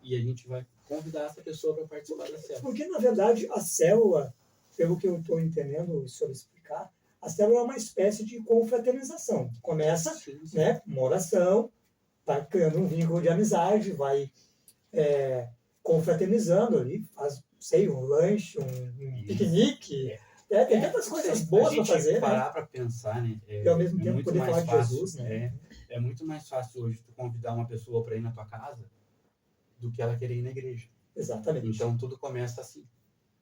e a gente vai convidar essa pessoa para participar da célula. Porque, na verdade, a célula, pelo que eu estou entendendo sobre explicar, a célula é uma espécie de confraternização. Começa, Sim, sim. né, uma oração, vai criando um vínculo de amizade, vai confraternizando ali, faz, sei, um lanche, um piquenique. Tem tantas coisas boas para fazer, parar né? para pensar, né? E ao mesmo tempo muito poder mais falar de fácil, Jesus, né? É muito mais fácil hoje tu convidar uma pessoa para ir na tua casa do que ela querer ir na igreja. Exatamente. Então tudo começa assim,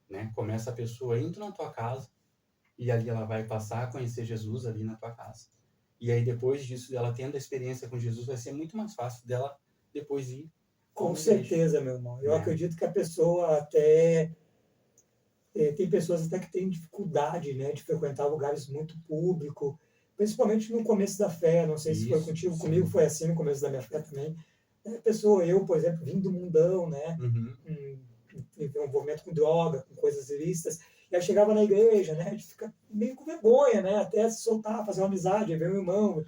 né? Começa a pessoa indo na tua casa e ali ela vai passar a conhecer Jesus ali na tua casa. E aí depois disso, ela tendo a experiência com Jesus, vai ser muito mais fácil dela depois ir. Com certeza, meu irmão. Eu acredito que a pessoa até... tem pessoas até que têm dificuldade, né, de frequentar lugares muito públicos, principalmente no começo da fé. Não sei se foi contigo, comigo foi assim no começo da minha fé também. Eu, por exemplo, vim do mundão, né, envolvimento com droga, com coisas ilícitas, e aí chegava na igreja, né, de ficar meio com vergonha, né, até se soltar, fazer uma amizade, ver um irmão.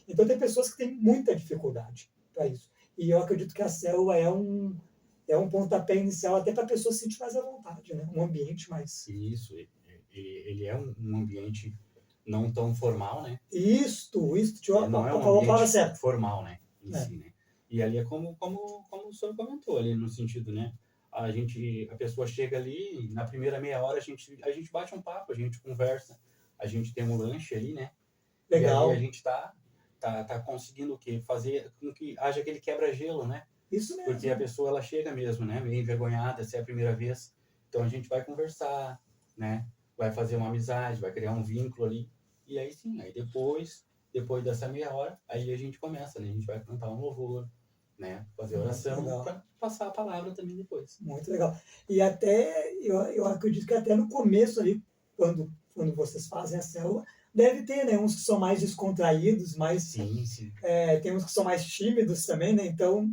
Então tem pessoas que têm muita dificuldade para isso. E eu acredito que a célula é um pontapé inicial até para a pessoa se sentir mais à vontade, né? Um ambiente mais... Isso, ele é um ambiente não tão formal, né? Isto, não é um ambiente formal, né? Em si, né? E ali é como o senhor comentou ali, no sentido, né? A pessoa chega ali, na primeira meia hora a gente bate um papo, a gente conversa, a gente tem um lanche ali, né? Legal. E aí a gente tá conseguindo o quê? Fazer com que haja aquele quebra-gelo, né? Isso mesmo. Porque a pessoa, ela chega mesmo, né? Meio envergonhada, se é a primeira vez. Então a gente vai conversar, né? Vai fazer uma amizade, vai criar um vínculo ali. E aí sim, aí depois dessa meia hora, aí a gente começa, né? A gente vai cantar um louvor, né? Fazer oração para passar a palavra também depois. Muito legal. E até, eu acredito que até no começo ali, quando vocês fazem a célula, deve ter, né? Uns que são mais descontraídos, mais... Sim, sim. Tem uns que são mais tímidos também, né? Então,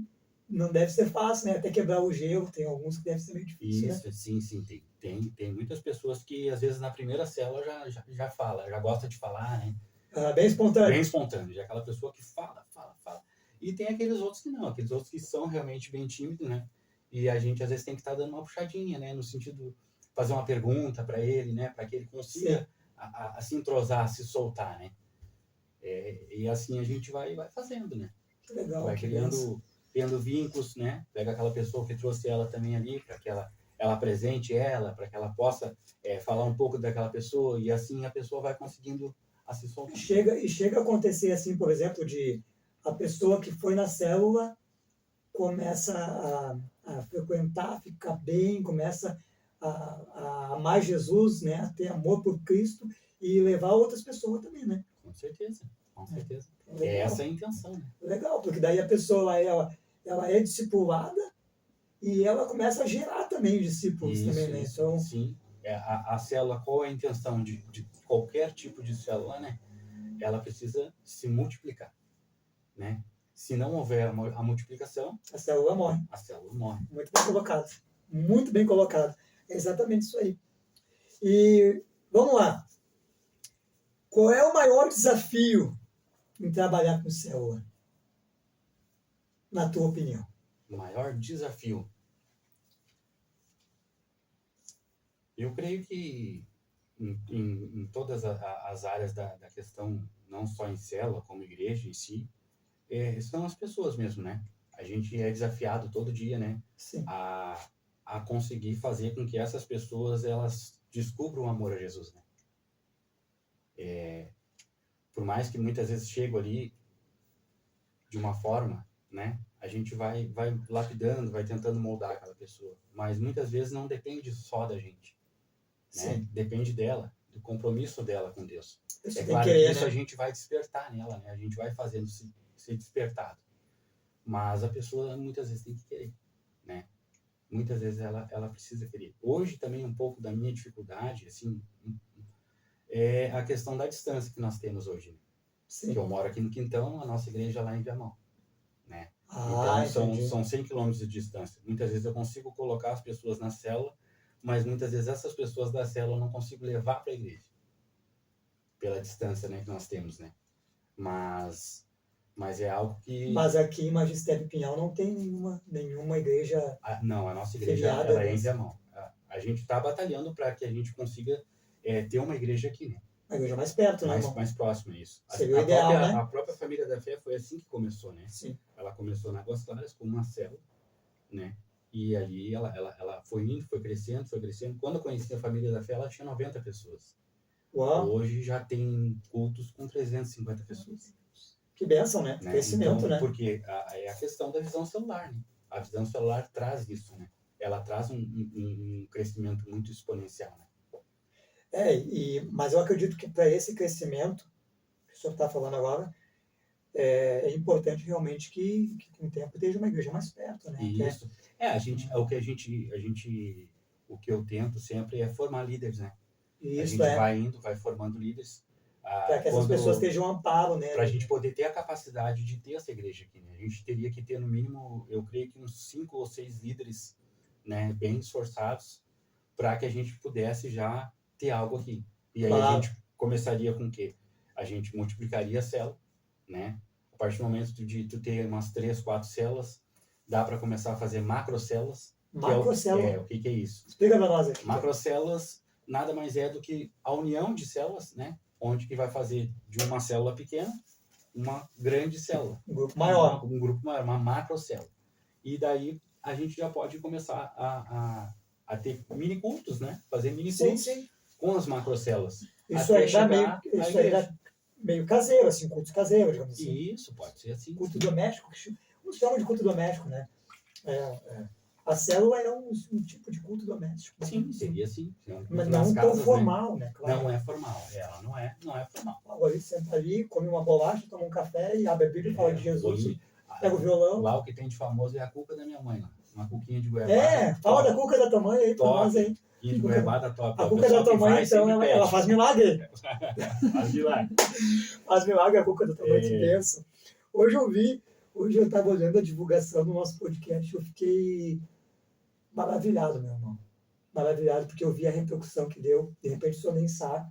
não deve ser fácil, né? Até quebrar o gelo, tem alguns que deve ser meio difícil, isso, né? Sim, tem muitas pessoas que às vezes na primeira célula já fala, já gosta de falar, né? Bem espontâneo. Bem espontâneo, já é aquela pessoa que fala. E tem aqueles outros que não, aqueles outros que são realmente bem tímidos, né? E a gente às vezes tem que estar dando uma puxadinha, né? No sentido, fazer uma pergunta para ele, né? Para que ele consiga a se entrosar, a se soltar, né? E assim a gente vai fazendo, né? Que legal. Vai criando vínculos, né? Pega aquela pessoa que trouxe ela também ali, para que ela apresente ela, para que ela possa falar um pouco daquela pessoa, e assim a pessoa vai conseguindo a se soltar. E chega a acontecer assim, por exemplo, de a pessoa que foi na célula começa a frequentar, a ficar bem, começa a amar Jesus, né? A ter amor por Cristo e levar outras pessoas também, né? Com certeza. Essa é a intenção, né? Legal, porque daí a pessoa ela é discipulada e ela começa a gerar também discípulos também, né? Então, sim. A célula, qual é a intenção de qualquer tipo de célula, né? Ela precisa se multiplicar, né? Se não houver a multiplicação, a célula morre. Muito bem colocado. Muito bem colocado. É exatamente isso aí. E vamos lá. Qual é o maior desafio em trabalhar com célula? Na tua opinião? O maior desafio? Eu creio que em todas as áreas da questão, não só em célula, como igreja em si, são as pessoas mesmo, né? A gente é desafiado todo dia, né? Sim. A conseguir fazer com que essas pessoas, elas descubram o amor a Jesus, né? Por mais que muitas vezes chego ali de uma forma, né? A gente vai lapidando, vai tentando moldar aquela pessoa. Mas muitas vezes não depende só da gente, né? Depende dela, do compromisso dela com Deus. Claro que isso, né? A gente vai despertar nela, né? A gente vai fazendo ser despertado. Mas a pessoa muitas vezes tem que querer, né? Muitas vezes ela precisa querer. Hoje também um pouco da minha dificuldade, assim, é a questão da distância que nós temos hoje. Sim. Que eu moro aqui no Quintão, a nossa igreja lá em Viamão, né? Então são 100 quilômetros de distância. Muitas vezes eu consigo colocar as pessoas na célula, mas muitas vezes essas pessoas da célula eu não consigo levar para a igreja, pela distância, né, que nós temos, né? Mas Mas é algo que... Mas aqui em Magistério Pinhal não tem nenhuma igreja Não, a nossa igreja, filiada ela é em dessa. Viamão. A gente está batalhando para que a gente consiga ter uma igreja aqui, né? A igreja mais perto, né, irmão? Mais próxima, isso. Seria o ideal, né? A própria Família da Fé foi assim que começou, né? Sim. Ela começou na Águas Claras com uma célula, né? E ali ela foi indo, foi crescendo, foi crescendo. Quando eu conheci a Família da Fé, ela tinha 90 pessoas. Uau, Hoje já tem cultos com 350 pessoas. que bênção, né? Né? Crescimento, Então, né? porque é a questão da visão celular, né? A visão celular traz isso, né? Ela traz um crescimento muito exponencial, né? Mas eu acredito que para esse crescimento que o senhor está falando agora, é importante realmente que com o tempo esteja uma igreja mais perto, né? Isso. O que eu tento sempre é formar líderes, né? A Isso gente vai indo, vai formando líderes. para que essas pessoas estejam amparo, né? Para a gente poder ter a capacidade de ter essa igreja aqui, né? A gente teria que ter, no mínimo, eu creio que uns 5 ou 6 líderes, né, bem esforçados, para que a gente pudesse já ter algo aqui. E aí a gente começaria com o quê? A gente multiplicaria a célula, né? A partir do momento de tu ter umas 3, 4 células, dá para começar a fazer macrocélulas. Macrocélula? O que é isso? Explica para nós aqui. Macrocélulas nada mais é do que a união de células, né? Onde que vai fazer de uma célula pequena uma grande célula. Um grupo maior. Um grupo maior, uma macrocélula. E daí a gente já pode começar a ter mini cultos, né? Fazer mini cultos com as macrocélulas. Isso ainda meio caseiro, assim, culto caseiro, digamos assim. Isso, pode ser assim. Culto doméstico, como se chama de culto doméstico, né? A célula é um tipo de culto doméstico. Sim, seria assim. Mas não tão formal, né? Claro. Não é formal. Ela não é formal. Agora ele senta ali, come uma bolacha, toma um café e abre a Bíblia e fala de Jesus. Pega o violão. Lá o que tem de famoso é a cuca da minha mãe. Lá. Uma cuquinha de goiabada. Fala da cuca da tua mãe aí pra nós aí. E de goiabada top. A cuca da tua mãe, então, ela faz milagre. Faz milagre. Faz milagre a cuca da tua mãe, que bênção. Hoje eu estava olhando a divulgação do nosso podcast, eu fiquei maravilhado, meu irmão. Maravilhado, porque eu vi a repercussão que deu. De repente o senhor nem sabe,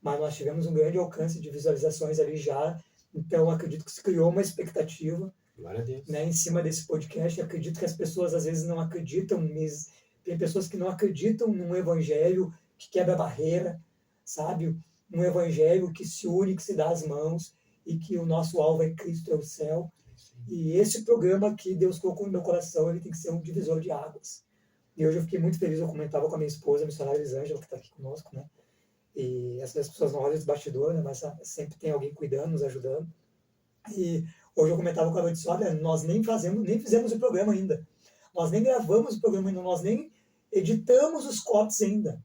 mas nós tivemos um grande alcance de visualizações ali já. Então, acredito que se criou uma expectativa. Glória a Deus. Né, em cima desse podcast. Eu acredito que as pessoas às vezes não acreditam, tem pessoas que não acreditam num evangelho que quebra a barreira, sabe? Um evangelho que se une, que se dá as mãos e que o nosso alvo é Cristo, é o céu. E esse programa que Deus colocou no meu coração, ele tem que ser um divisor de águas. E hoje eu fiquei muito feliz, eu comentava com a minha esposa, a missionária Elisângela, que está aqui conosco, né? E essas pessoas não olham esse bastidor, né? Mas sempre tem alguém cuidando, nos ajudando. E hoje eu comentava com ela, eu disse, olha, nós nem fizemos o programa ainda. Nós nem gravamos o programa ainda, nós nem editamos os cortes ainda.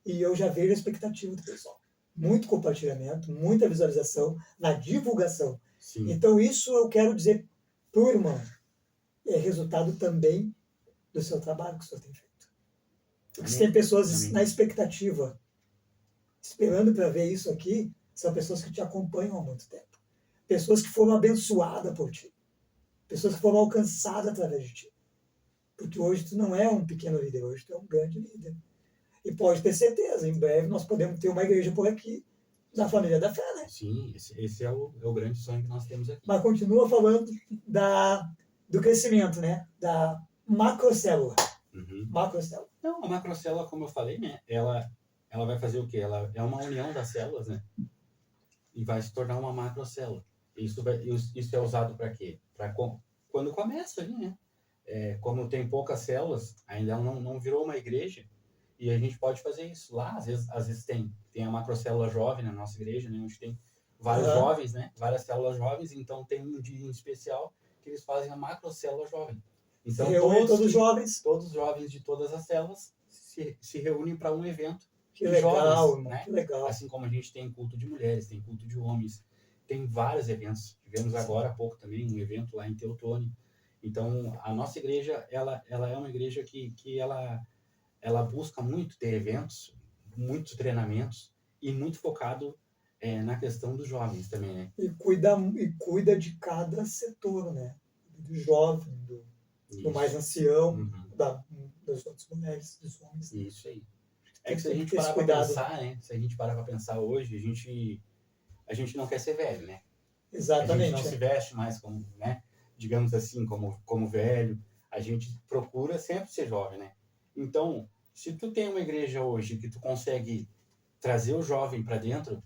E eu já vejo a expectativa do pessoal. Muito compartilhamento, muita visualização na divulgação. Sim. Então isso eu quero dizer pro irmão, é resultado também do seu trabalho que o senhor tem feito. Porque se tem pessoas na expectativa, esperando para ver isso aqui, são pessoas que te acompanham há muito tempo. Pessoas que foram abençoadas por ti. Pessoas que foram alcançadas através de ti. Porque hoje tu não é um pequeno líder, hoje tu é um grande líder. E pode ter certeza, em breve nós podemos ter uma igreja por aqui, da família da fé, né? Sim, esse é o grande sonho que nós temos aqui. Mas continua falando do crescimento, né? Da macrocélula. Uhum. Macrocélula. Não, a macrocélula, como eu falei, né? Ela vai fazer o quê? Ela é uma união das células, né? E vai se tornar uma macrocélula. Isso é usado para quê? Para quando começa ali, né? Como tem poucas células, ainda não virou uma igreja, e a gente pode fazer isso. Lá, às vezes tem a macrocélula jovem na nossa igreja, né? Onde tem vários jovens, né? Várias células jovens, então tem um dia em especial que eles fazem a macrocélula jovem. Então todos os jovens de todas as células se reúnem para um evento. Que legal, jovens, né? Que legal. Assim como a gente tem culto de mulheres, tem culto de homens, tem vários eventos. Tivemos agora há pouco também um evento lá em Teutônia. Então, a nossa igreja, ela é uma igreja que ela busca muito ter eventos, muitos treinamentos e muito focado na questão dos jovens também, né? E cuida de cada setor, né? Do jovem, do mais ancião, das outras mulheres, dos homens. Isso aí. É que se a gente parar para pensar, né? Se a gente parar para pensar hoje, a gente não quer ser velho, né? A gente Exatamente. não se veste mais como, né, digamos assim, como velho. A gente procura sempre ser jovem, né? Então, se tu tem uma igreja hoje que tu consegue trazer o jovem para dentro,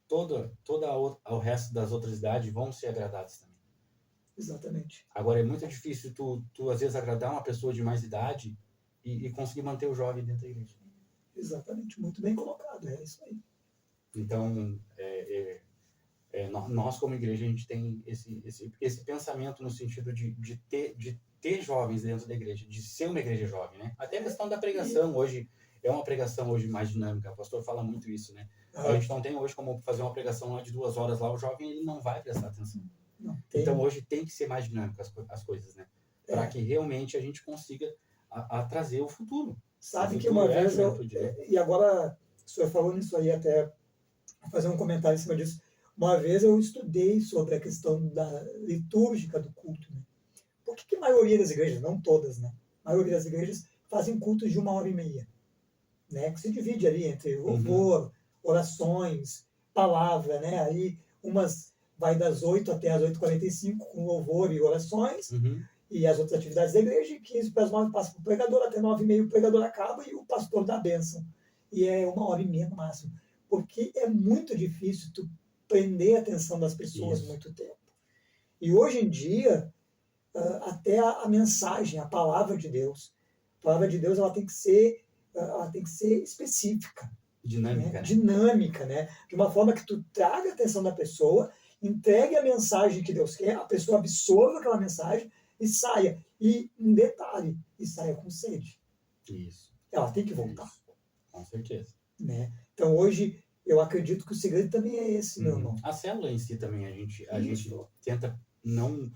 o resto das outras idades vão ser agradados também. Exatamente. Agora, é muito difícil tu às vezes, agradar uma pessoa de mais idade e conseguir manter o jovem dentro da igreja. Exatamente. Muito bem colocado. É isso aí. Então, nós como igreja, a gente tem esse pensamento no sentido de ter jovens dentro da igreja, de ser uma igreja jovem, né? Até a questão da pregação hoje, é uma pregação hoje mais dinâmica, o pastor fala muito isso, né? A gente não tem hoje como fazer uma pregação lá de 2 horas lá, o jovem ele não vai prestar atenção. Não, tem, Então hoje tem que ser mais dinâmico as coisas, né? Para que realmente a gente consiga a trazer o futuro. Sabe O que futuro uma é a vez juventude, né? e agora o senhor falou nisso aí, até vou fazer um comentário em cima disso. Uma vez eu estudei sobre a questão da litúrgica do culto, né? Por que a maioria das igrejas, não todas, né? A maioria das igrejas fazem cultos de 1h30, né? Que se divide ali entre louvor, orações, palavra, né? Aí umas vai das 8 até as 8h45 com louvor e orações, e as outras atividades da igreja, e 15 para as 9 passa para o pregador, até 9h30 o pregador acaba e o pastor dá a bênção. E é 1h30 no máximo. Porque é muito difícil tu prender a atenção das pessoas muito tempo. E hoje em dia, até a mensagem, a palavra de Deus, ela tem que ser específica. Dinâmica, né? Dinâmica, né? De uma forma que tu traga a atenção da pessoa, entregue a mensagem que Deus quer, a pessoa absorva aquela mensagem e saia. E um detalhe, e saia com sede. Isso. Ela tem que voltar. Isso. Com certeza. Né? Então hoje eu acredito que o segredo também é esse, meu irmão. A célula em si também, a gente tenta não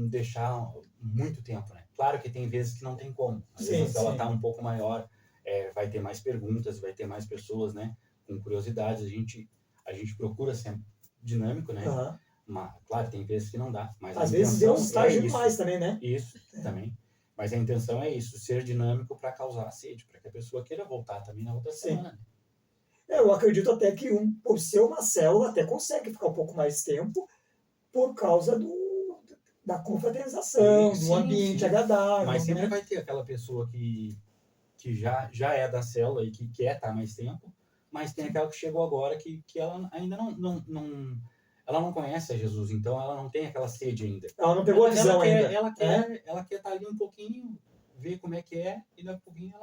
deixar muito tempo, né? Claro que tem vezes que não tem como. Às vezes a célula está um pouco maior, vai ter mais perguntas, vai ter mais pessoas, né? Com curiosidades, a gente procura sempre dinâmico, né? Mas, claro, tem vezes que não dá. Mas às vezes Deus está agindo mais também, né? Isso, também. Mas a intenção é isso, ser dinâmico para causar sede, para que a pessoa queira voltar também na outra semana. Né? Eu acredito até que por ser uma célula até consegue ficar um pouco mais tempo por causa da confraternização, do ambiente agradável. Mas sempre vai ter aquela pessoa que já é da célula e que quer estar mais tempo, mas tem aquela que chegou agora que ela ainda ela não conhece a Jesus, então ela não tem aquela sede ainda. Ela não pegou a visão ainda. Ela quer estar ali um pouquinho, ver como é que é, e daqui a pouquinho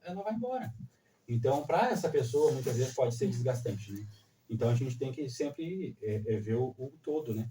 ela vai embora. Então, para essa pessoa, muitas vezes pode ser desgastante, né? Então, a gente tem que sempre ver o todo, né?